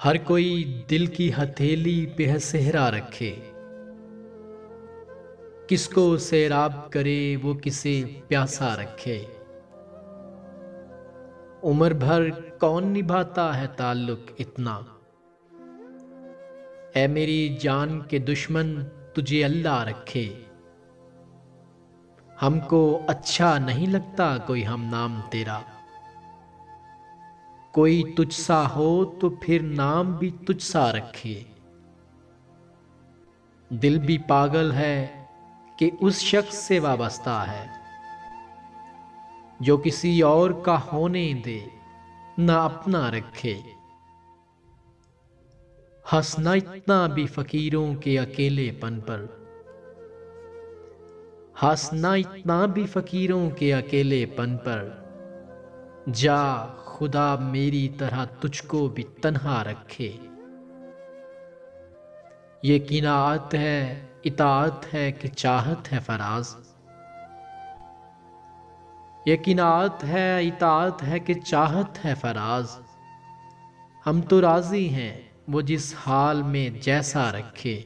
ہر کوئی دل کی ہتھیلی پہ ہے صحرا رکھے، کس کو سیراب کرے وہ کسے پیاسا رکھے۔ عمر بھر کون نبھاتا ہے تعلق اتنا، اے میری جان کے دشمن تجھے اللہ رکھے۔ ہم کو اچھا نہیں لگتا کوئی ہم نام تیرا، کوئی تجھ سا ہو تو پھر نام بھی تجھ سا رکھے۔ دل بھی پاگل ہے کہ اس شخص سے وابستہ ہے، جو کسی اور کا ہونے دے نہ اپنا رکھے۔ ہنسنا اتنا بھی فقیروں کے اکیلے پن پر، ہنسنا اتنا بھی فقیروں کے اکیلے پن پر، جا خدا میری طرح تجھ کو بھی تنہا رکھے۔ یہ قناعت ہے اطاعت ہے کہ چاہت ہے فراز، یہ قناعت ہے اطاعت ہے کہ چاہت ہے فراز۔ ہم تو راضی ہیں وہ جس حال میں جیسا رکھے۔